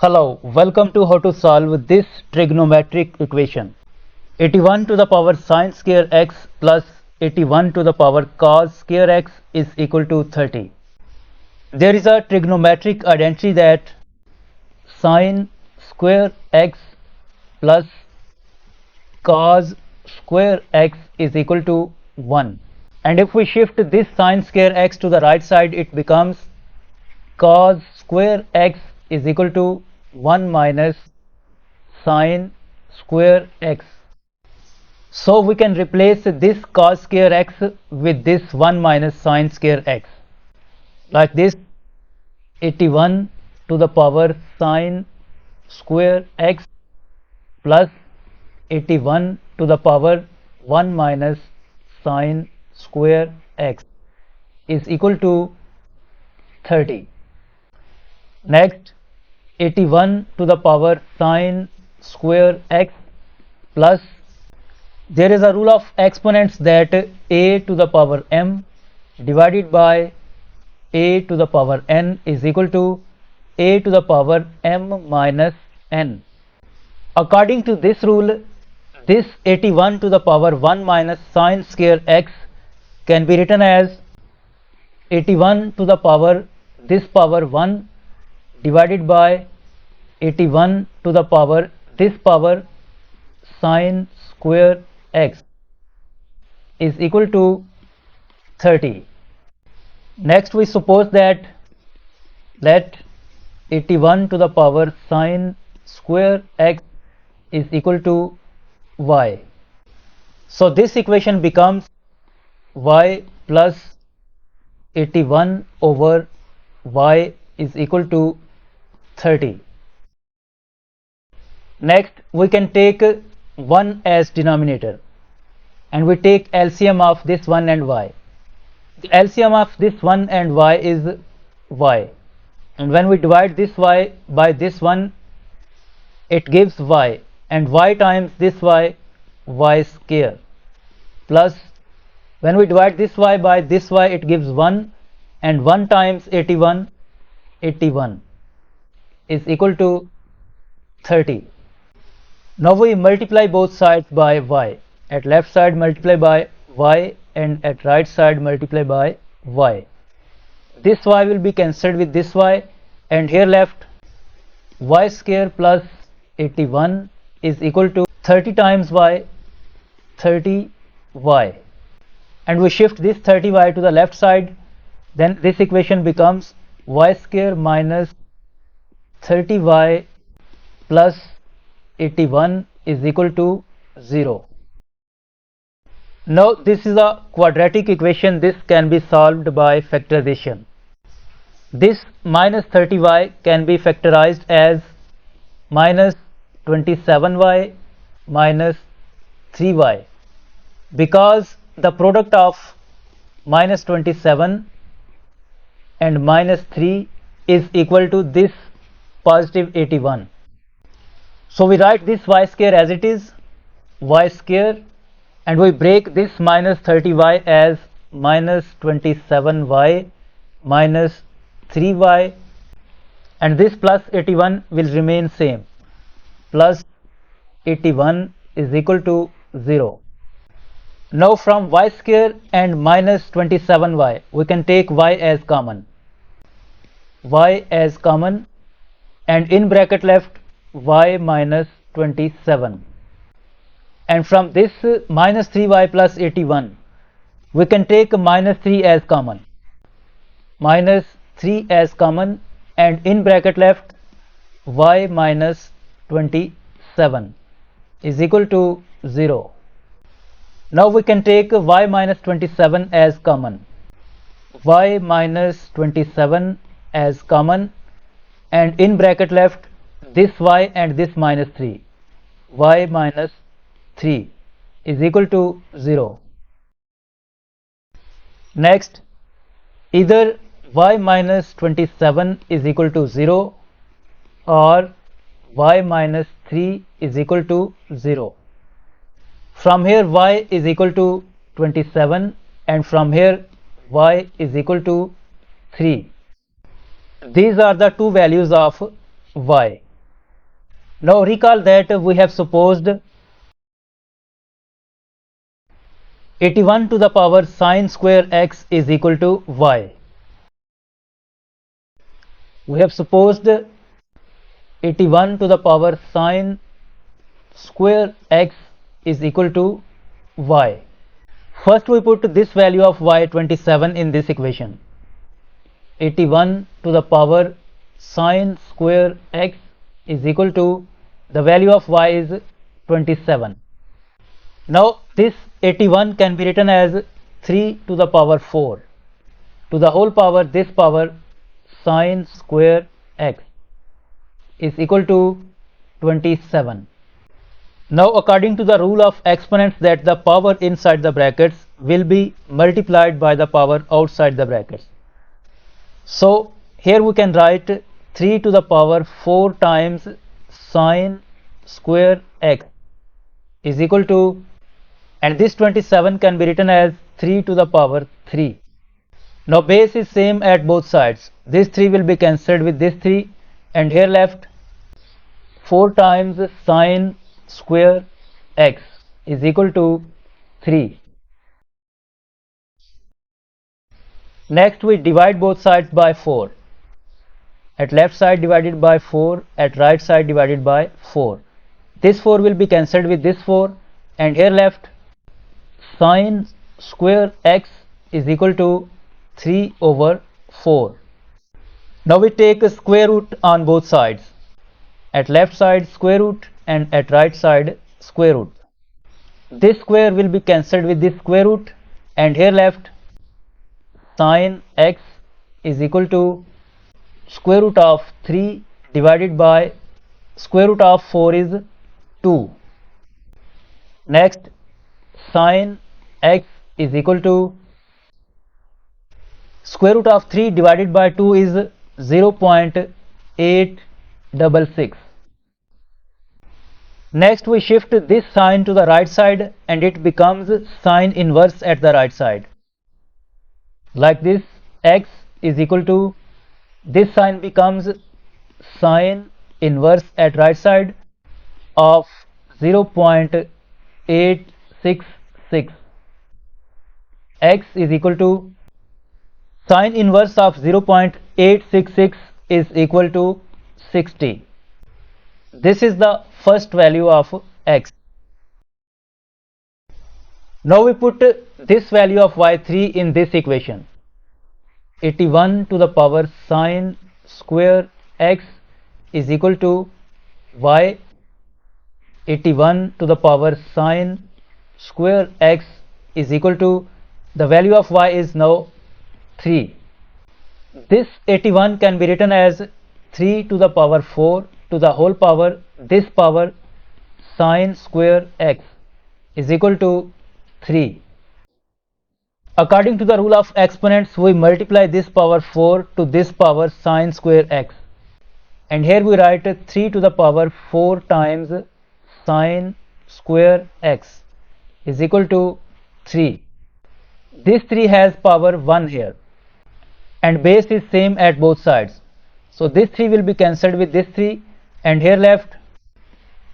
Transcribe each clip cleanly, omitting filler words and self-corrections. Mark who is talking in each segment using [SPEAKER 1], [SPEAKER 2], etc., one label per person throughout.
[SPEAKER 1] Hello, welcome to how to solve this trigonometric equation. 81 to the power sine square x plus 81 to the power cos square x is equal to 30. There is a trigonometric identity that sine square x plus cos square x is equal to 1. And if we shift this sine square x to the right side, it becomes cos square x is equal to 1 minus sine square x. So we can replace this cos square x with this 1 minus sine square x. Like this, 81 to the power sine square x plus 81 to the power 1 minus sine square x is equal to 30. Next, 81 to the power sine square x plus, there is a rule of exponents that a to the power m divided by a to the power n is equal to a to the power m minus n. According to this rule, this 81 to the power 1 minus sine square x can be written as 81 to the power this power 1 divided by 81 to the power this power sine square x is equal to 30. Next, we suppose that let 81 to the power sine square x is equal to y. So this equation becomes y plus 81 over y is equal to 30. Next, we can take 1 as denominator and we take LCM of this 1 and y. The LCM of this 1 and y is y, and when we divide this y by this 1, it gives y, and y times this y, y square, plus when we divide this y by this y, it gives 1, and 1 times 81, 81 is equal to 30. Now we multiply both sides by y. At left side multiply by y and at right side multiply by y. This y will be cancelled with this y, and here left y square plus 81 is equal to 30 times y, 30y, and we shift this 30y to the left side, then this equation becomes y square minus 30y plus 81 is equal to 0. Now this is a quadratic equation. This can be solved by factorization. This minus 30y can be factorized as minus 27y minus 3y, because the product of minus 27 and minus 3 is equal to this positive 81. So we write this y square as it is, y square, and we break this minus 30y as minus 27y minus 3y, and this plus 81 will remain same, plus 81 is equal to 0. Now from y square and minus 27y, we can take y as common, and in bracket left y minus 27, and from this minus 3y plus 81, we can take minus 3 as common, and in bracket left y minus 27 is equal to 0. Now we can take y minus 27 as common, and in bracket left this y and this minus 3, y minus 3 is equal to 0. Next, either y minus 27 is equal to 0 or y minus 3 is equal to 0. From here y is equal to 27, and from here y is equal to 3. These are the two values of y. Now recall that we have supposed 81 to the power sine square x is equal to y. We have supposed 81 to the power sine square x is equal to y. First we put this value of y 27 in this equation. 81 to the power sine square x is equal to, the value of y is 27. Now this 81 can be written as 3 to the power 4 to the whole power this power sine square x is equal to 27. Now according to the rule of exponents that the power inside the brackets will be multiplied by the power outside the brackets. So here we can write 3 to the power 4 times sine square x is equal to, and this 27 can be written as 3 to the power 3. Now base is same at both sides. This 3 will be cancelled with this 3, and here left 4 times sine square x is equal to 3. Next we divide both sides by 4. At left side divided by 4, at right side divided by 4. This 4 will be cancelled with this 4, and here left sine square x is equal to 3 over 4. Now we take a square root on both sides. At left side square root and at right side square root. This square will be cancelled with this square root, and here left sine x is equal to square root of 3 divided by square root of 4 is 2. Next sine x is equal to square root of 3 divided by 2 is 0.866. Next we shift this sign to the right side and it becomes sine inverse at the right side. Like this, x is equal to, this sign becomes sine inverse at right side of 0.866. X is equal to, sine inverse of 0.866 is equal to 60. This is the first value of x. Now we put this value of y3 in this equation. 81 to the power sine square x is equal to y. 81 to the power sine square x is equal to, the value of y is now 3. This 81 can be written as 3 to the power 4 to the whole power this power sine square x is equal to 3. According to the rule of exponents, we multiply this power 4 to this power sine square x, and here we write 3 to the power 4 times sine square x is equal to 3. This 3 has power 1 here, and base is same at both sides. So this 3 will be cancelled with this 3, and here left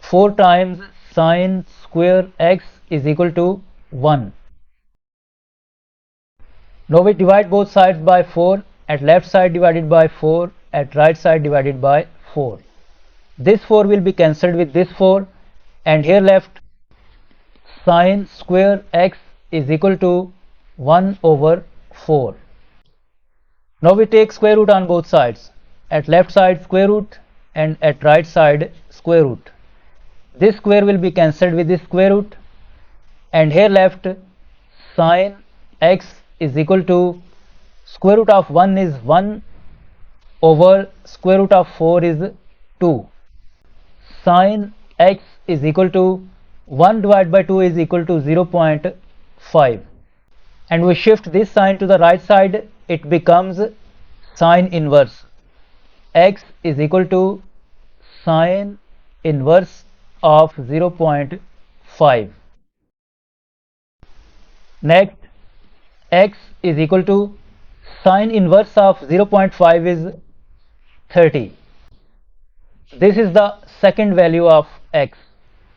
[SPEAKER 1] 4 times sine square x is equal to 1. Now we divide both sides by 4. At left side divided by 4, at right side divided by 4. This 4 will be cancelled with this 4, and here left sine square x is equal to 1 over 4. Now we take square root on both sides. At left side square root and at right side square root. This square will be cancelled with this square root, and here left sine x is equal to square root of 1 is 1 over square root of 4 is 2. Sine x is equal to 1 divided by 2 is equal to 0.5, and we shift this sign to the right side, it becomes sine inverse. X is equal to sine inverse of 0.5. Next, x is equal to sine inverse of 0.5 is 30. This is the second value of x.